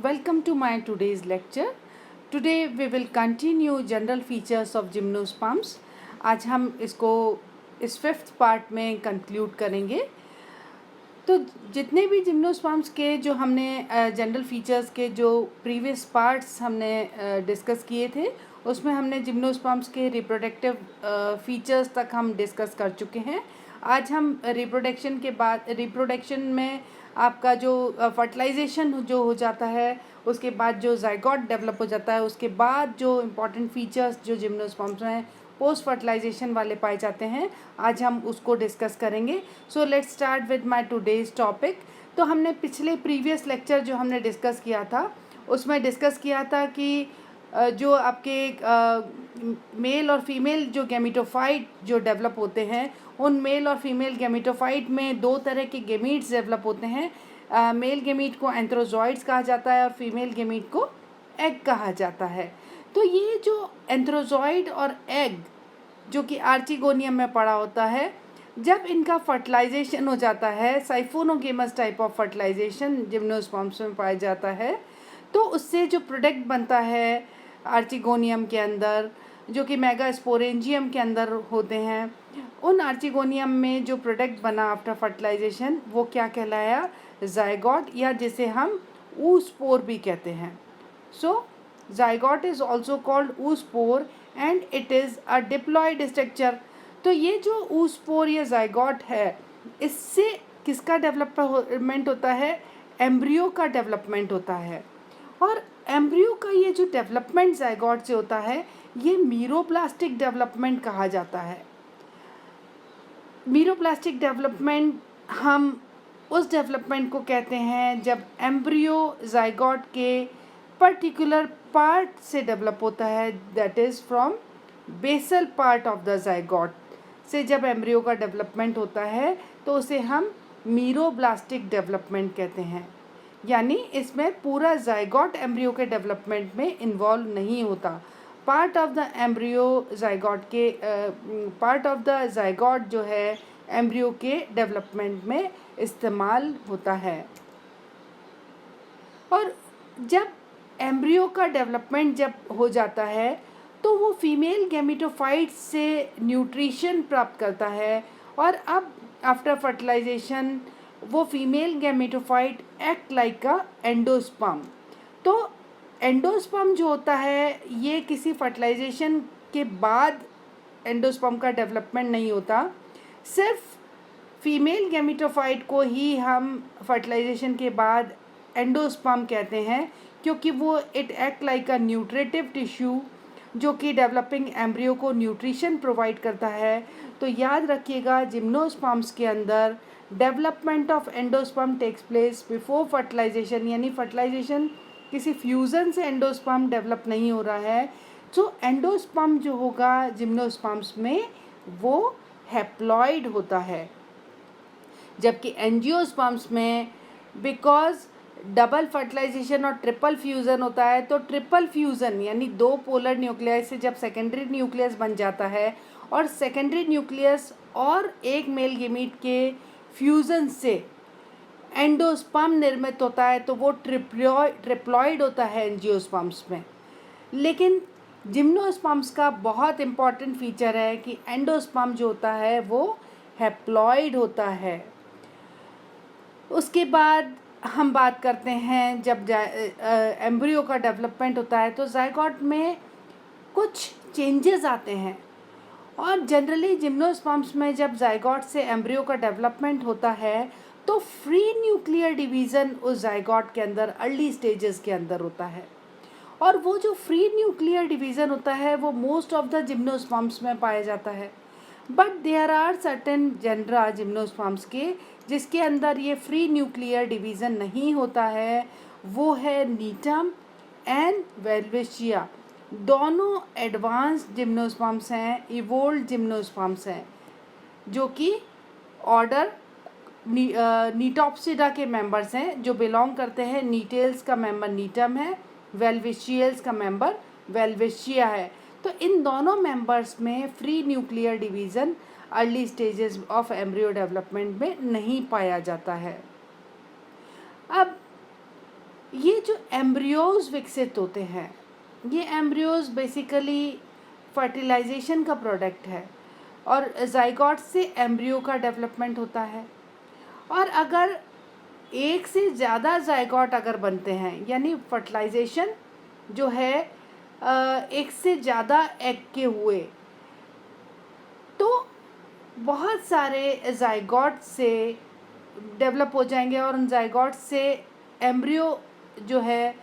Welcome to my today's lecture. Today we will continue general features of gymnosperms. आज हम इसको इस fifth part में कंक्लूड करेंगे. तो जितने भी जिम्नोस्पर्म्स के जो हमने जनरल फीचर्स के जो प्रीवियस पार्ट्स हमने डिस्कस किए थे, उसमें हमने जिम्नोस्पर्म्स के रिप्रोडक्टिव फीचर्स तक हम डिस्कस कर चुके हैं. आज हम रिप्रोडक्शन में आपका जो फर्टिलाइजेशन जो हो जाता है, उसके बाद जो जाइगोट डेवलप हो जाता है, उसके बाद जो इम्पॉर्टेंट फीचर्स जो जिम्नोस्पर्म्स में पोस्ट फर्टिलाइजेशन वाले पाए जाते हैं, आज हम उसको डिस्कस करेंगे. So let's start with my today's topic. तो हमने पिछले प्रीवियस लेक्चर जो हमने डिस्कस किया था, उसमें डिस्कस किया था कि जो आपके मेल और फीमेल जो गैमेटोफाइट जो डेवलप होते हैं, उन मेल और फीमेल गैमेटोफाइट में दो तरह के गैमीट्स डेवलप होते हैं. मेल गैमीट को एंथ्रोजॉइड्स कहा जाता है और फीमेल गैमीट को एग कहा जाता है. तो ये जो एंथ्रोजॉइड और एग जो कि आर्चिगोनियम में पड़ा होता है, जब इनका फर्टिलाइजेशन हो जाता है, साइफोनोगेमस टाइप ऑफ फर्टिलाइजेशन जिम्नोस्पर्म्स में पाया जाता है, तो उससे जो प्रोडक्ट बनता है आर्चिगोनियम के अंदर, जो कि मेगास्पोरेंजियम के अंदर होते हैं, उन आर्चिगोनियम में जो प्रोडक्ट बना आफ्टर फर्टिलाइजेशन, वो क्या कहलाया? जाइगोट, या जिसे हम oospore भी कहते हैं. सो zygote is also called oospore and it is a diploid structure. तो ये जो oospore या zygote है, इससे किसका डेवलपमेंट होता है? एम्ब्रियो का डेवलपमेंट होता है. और एम्ब्रियो का ये जो डेवलपमेंट zygote से होता है, ये मीरोप्लास्टिक डेवलपमेंट कहा जाता है. मीरोप्लास्टिक डेवलपमेंट हम उस डेवलपमेंट को कहते हैं जब एम्ब्रियो zygote के पर्टिकुलर पार्ट से डेवलप होता है, that is from basal part of the zygote से जब एम्ब्रियो का डेवलपमेंट होता है, तो उसे हम मीरोब्लास्टिक डेवलपमेंट कहते हैं. यानी इसमें पूरा zygote एम्ब्रियो के डेवलपमेंट में इन्वॉल्व नहीं होता. Part of the embryo zygote के पार्ट ऑफ द zygote जो है एम्ब्रियो के डेवलपमेंट में इस्तेमाल होता है. और जब एम्ब्रियो का डेवलपमेंट जब हो जाता है, तो वो फीमेल गैमेटोफाइट से न्यूट्रिशन प्राप्त करता है. और अब आफ्टर फर्टिलाइजेशन वो फीमेल गैमेटोफाइट एक्ट लाइक अ एंडोस्पर्म. तो एंडोस्पर्म जो होता है, ये किसी फर्टिलाइजेशन के बाद एंडोस्पर्म का डेवलपमेंट नहीं होता. सिर्फ फीमेल गैमेटोफाइट को ही हम फर्टिलाइजेशन के बाद एंडोस्पर्म कहते हैं, क्योंकि वो it act like a nutritive tissue जो कि डेवलपिंग एम्ब्रियो को न्यूट्रिशन प्रोवाइड करता है. तो याद रखिएगा, जिम्नोस्पर्म्स के अंदर development of endosperm takes place before fertilisation. यानी फर्टिलाइजेशन किसी फ्यूज़न से एंडोस्पर्म डेवलप नहीं हो रहा है. तो एंडोस्पर्म जो होगा जिम्नोस्पर्म्स में, वो हैप्लॉइड होता है, जबकि एंजियोस्पर्म्स में बिकॉज डबल फर्टिलाइजेशन और ट्रिपल फ्यूज़न होता है. तो ट्रिपल फ्यूज़न यानी दो पोलर न्यूक्लियस से जब सेकेंडरी न्यूक्लियस बन जाता है, और सेकेंडरी न्यूक्लियस और एक मेल गैमीट के फ्यूज़न से एंडोस्पर्म निर्मित होता है, तो वो ट्रिप्लॉइड होता है एंजियोस्पर्म्स में. लेकिन जिम्नोस्पर्म्स का बहुत इम्पॉर्टेंट फीचर है कि एंडोस्पर्म जो होता है वो हैप्लॉइड होता है. उसके बाद हम बात करते हैं जब एम्ब्रियो का डेवलपमेंट होता है, तो zygote में कुछ चेंजेस आते हैं. और जनरली जिम्नोस्पर्म्स में जब zygote से एम्ब्रियो का डेवलपमेंट होता है, तो फ्री न्यूक्लियर डिवीज़न उस zygote के अंदर अर्ली स्टेजेस के अंदर होता है. और वो जो फ्री न्यूक्लियर डिवीज़न होता है, वो मोस्ट ऑफ द जिम्नोस्पर्म्स में पाया जाता है. But there are certain genera gymnosperms के जिसके अंदर ये फ्री न्यूक्लियर डिवीज़न नहीं होता है. वो है नीटम एंड वेल्वेशिया. दोनों एडवांस्ड जिम्नोस्पर्म्स हैं, इवोल्ड जिम्नोस्पर्म्स हैं, जो कि ऑर्डर नीटॉप्सिडा के मेंबर्स हैं, जो बिलोंग करते हैं. नीटेल्स का मेंबर नीटम है, वेल्वेशियल्स का मेंबर वेल्वेशिया है. तो इन दोनों मेंबर्स में free nuclear division early stages of embryo development में नहीं पाया जाता है. अब ये जो एम्ब्रियोज विकसित होते हैं, ये एम्ब्रियोज बेसिकली फर्टिलाइजेशन का प्रोडक्ट है और जाइगोट से एम्ब्रियो का डेवलपमेंट होता है। और अगर एक से ज़्यादा जाइगोट अगर बनते हैं, यानी फर्टिलाइजेशन जो है एक से ज़्यादा एग के हुए, तो बहुत सारे जाइगोट से डेवलप हो जाएंगे और उन जाइगोट से एम्ब्रियो जो है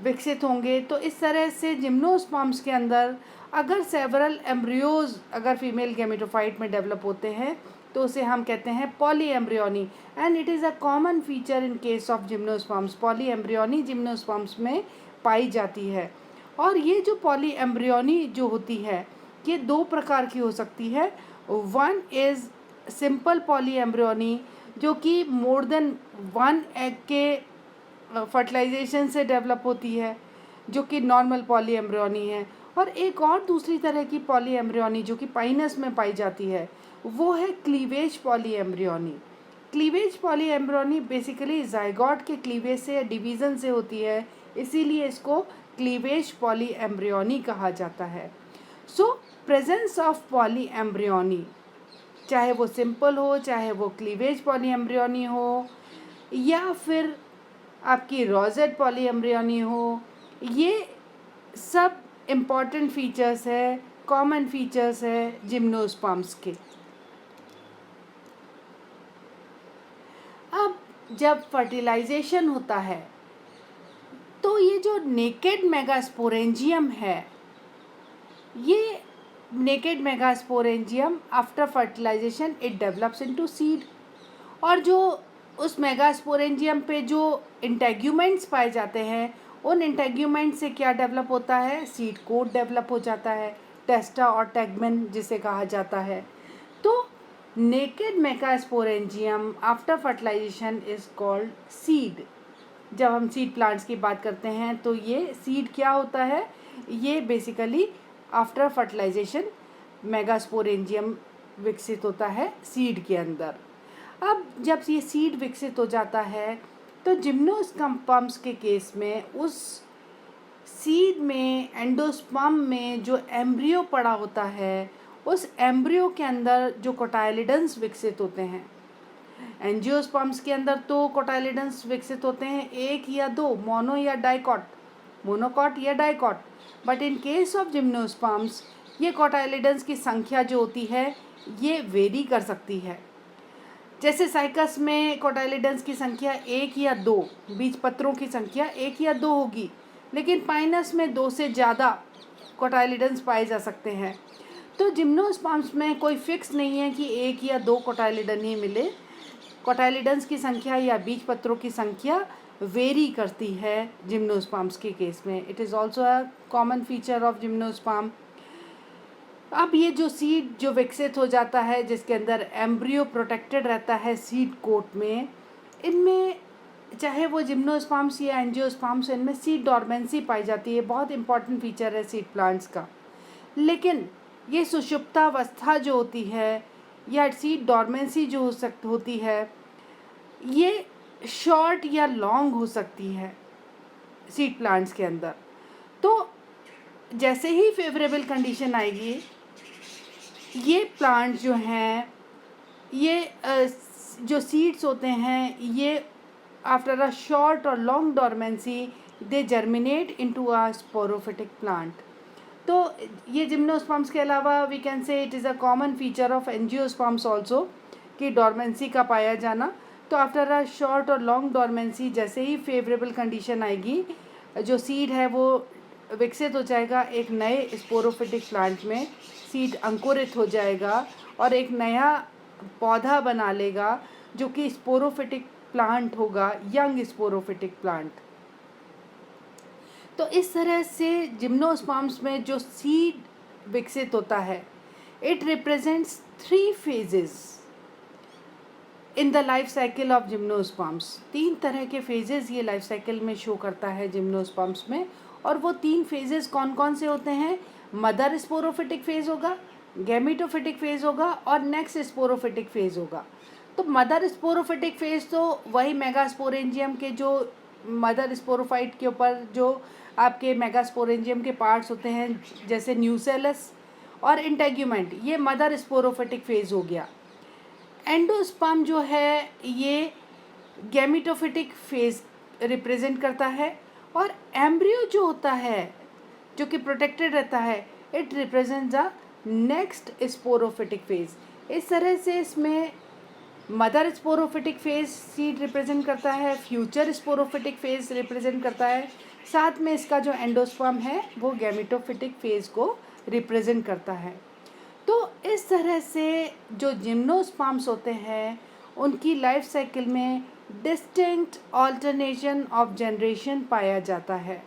विकसित होंगे। तो इस तरह से जिम्नोस्पर्म्स के अंदर अगर सेवरल एम्ब्रियोज अगर फीमेल गैमेटोफाइट में डेवलप होते हैं तो उसे हम कहते हैं poly embryony, and it is a common feature in case of gymnosperms. Poly embryony gymnosperms में पाई जाती है। और ये जो पॉली एम्ब्रियोनी जो होती है ये दो प्रकार की हो सकती है। One is simple poly embryony जो कि मोर देन वन एग के फर्टिलाइजेशन से डेवलप होती है, जो कि नॉर्मल पॉली एम्ब्रियोनी है। और एक और दूसरी तरह की पॉली एम्ब्रियोनी जो कि पाइनस में पाई जाती है वो है cleavage poly embryony. Cleavage poly embryony basically zygote के क्लीवेज से या डिवीज़न से होती है, इसीलिए इसको क्लीवेज पॉली एम्ब्रियोनी कहा जाता है। सो प्रेजेंस ऑफ पॉली एम्ब्रियोनी, चाहे वो सिंपल हो, चाहे वो क्लीवेज पॉली एम्ब्रियोनी हो, या फिर आपकी रोजेट पॉली एम्ब्रियोनी हो, ये सब इम्पॉर्टेंट फीचर्स है, कॉमन फीचर्स है जिम्नोस्पर्म्स के। अब जब फर्टिलाइजेशन होता है तो ये जो नेकेड मेगास्पोरेंजियम है, ये naked megasporangium after fertilisation it develops into seed. और जो उस मेगास्पोरेंजियम पे जो इंटेग्यूमेंट्स पाए जाते हैं, उन इंटेग्यूमेंट से क्या डेवलप होता है, सीड कोट डेवलप हो जाता है, टेस्टा और टेगमेन जिसे कहा जाता है। तो naked megasporangium after fertilisation is called seed. जब हम सीड प्लांट्स की बात करते हैं तो ये सीड क्या होता है, ये बेसिकली आफ्टर फर्टिलाइजेशन मेगास्पोरेंजियम विकसित होता है सीड के अंदर। अब जब ये सीड विकसित हो जाता है तो जिम्नोस्पर्म्स के केस में उस सीड में एंडोस्पर्म में जो एम्ब्रियो पड़ा होता है, उस एम्ब्रियो के अंदर जो कोटाइलिडन्स विकसित होते हैं। एंजियोस्पर्म्स के अंदर तो कोटाइलिडन्स विकसित होते हैं एक या दो, मोनो या डाइकॉट, मोनोकॉट या dicot. But in case of gymnosperms ये कोटाइलिडन्स की संख्या जो होती है ये वेरी कर सकती है। जैसे साइकस में कोटाइलिडन्स की संख्या एक या दो, बीज पत्रों की संख्या एक या दो होगी, लेकिन पाइनस में दो से ज़्यादा कोटाइलिडन्स पाए जा सकते हैं। तो जिम्नोस्पर्म्स में कोई फिक्स नहीं है कि एक या दो कोटाइलिडन ही मिले। कोटाइलिडन्स की संख्या या बीज पत्रों की संख्या वेरी करती है जिम्नोस्पर्म्स के केस में। It is also a common feature of gymnosperm. अब ये जो सीड जो विकसित हो जाता है जिसके अंदर एम्ब्रियो प्रोटेक्टेड रहता है सीड कोट में, इनमें चाहे वो जिम्नोस्पर्म्स या एंजियोस्पर्म्स, इनमें सीड डॉर्मेंसी पाई जाती है। बहुत इंपॉर्टेंट फीचर है सीड प्लांट्स का। लेकिन ये सुषुप्तावस्था जो होती है या सीड डॉर्मेंसी जो होती है, ये शॉर्ट या लॉन्ग हो सकती है सीड प्लांट्स के अंदर। तो जैसे ही फेवरेबल कंडीशन आएगी, ये प्लांट जो हैं, ये जो सीड्स होते हैं, ये आफ्टर अ शॉर्ट और long dormancy they germinate into a sporophytic plant. तो ये जिम्नोस्पर्म्स के अलावा we can say it is a common feature of angiosperms also कि डॉर्मेंसी का पाया जाना। तो आफ्टर अ शॉर्ट और लॉन्ग डॉर्मेंसी जैसे ही फेवरेबल कंडीशन आएगी, जो सीड है वो विकसित हो जाएगा एक नए स्पोरोफिटिक प्लांट में, सीड अंकुरित हो जाएगा और एक नया पौधा बना लेगा जो कि स्पोरोफिटिक प्लांट होगा, यंग स्पोरोफिटिक प्लांट। तो इस तरह से जिम्नोस्पर्म्स में जो सीड विकसित होता है, it represents 3 phases in the life cycle of gymnosperms. 3 तरह के फेजेस ये लाइफ साइकिल में शो करता है जिम्नोस्पर्म्स में। और वो 3 फेजेस कौन कौन से होते हैं, मदर स्पोरोफिटिक फेज होगा, गैमेटोफिटिक फेज होगा और नेक्स्ट स्पोरोफिटिक फेज होगा। तो मदर स्पोरोफिटिक फेज तो वही मेगास्पोरेंजियम के जो मदर स्पोरोफाइट के ऊपर जो आपके मेगास्पोरेंजियम के पार्ट्स होते हैं, जैसे न्यूसेलस और इंटेग्यूमेंट, ये मदर स्पोरोफिटिक फेज हो गया। एंडोस्पर्म जो है ये गैमेटोफिटिक फेज रिप्रेजेंट करता है, और एम्ब्रियो जो होता है जो कि प्रोटेक्टेड रहता है, it represent the next sporophytic phase. इस तरह से इसमें mother sporophytic phase seed represent करता है, फ्यूचर स्पोरोफिटिक फेज रिप्रेजेंट करता है, साथ में इसका जो एंडोस्पर्म है वो गैमेटोफिटिक फेज को रिप्रेजेंट करता है। तो इस तरह से जो जिम्नोस्पर्म्स होते हैं उनकी लाइफ साइकिल में डिस्टिंक्ट ऑल्टरनेशन ऑफ जनरेशन पाया जाता है।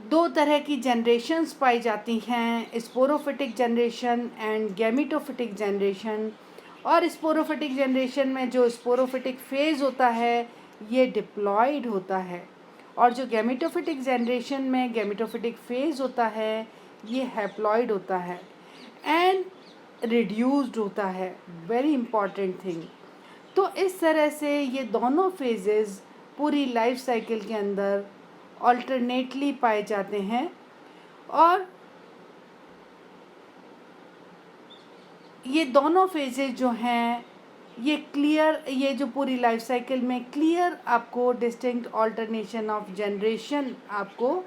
दो तरह की जनरेशन्स पाई जाती हैं, sporophytic generation and gametophytic generation. और स्पोरोफिटिक जनरेशन में जो स्पोरोफिटिक फेज होता है ये डिप्लॉयड होता है, और जो गैमेटोफिटिक जनरेशन में गैमेटोफिटिक फेज होता है ये हैप्लॉयड होता है एंड रिड्यूस्ड होता है। Very important thing. तो इस तरह से ये दोनों फेजेस पूरी लाइफ साइकिल के अंदर ऑल्टरनेटली पाए जाते हैं, और ये दोनों फेजेस जो हैं ये क्लियर, ये जो पूरी लाइफ साइकिल में क्लियर आपको डिस्टिंक्ट ऑल्टरनेशन ऑफ जनरेशन आपको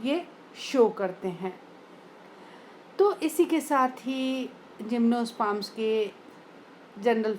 ये शो करते हैं। तो इसी के साथ ही जिम्नोस्पर्म्स के जनरल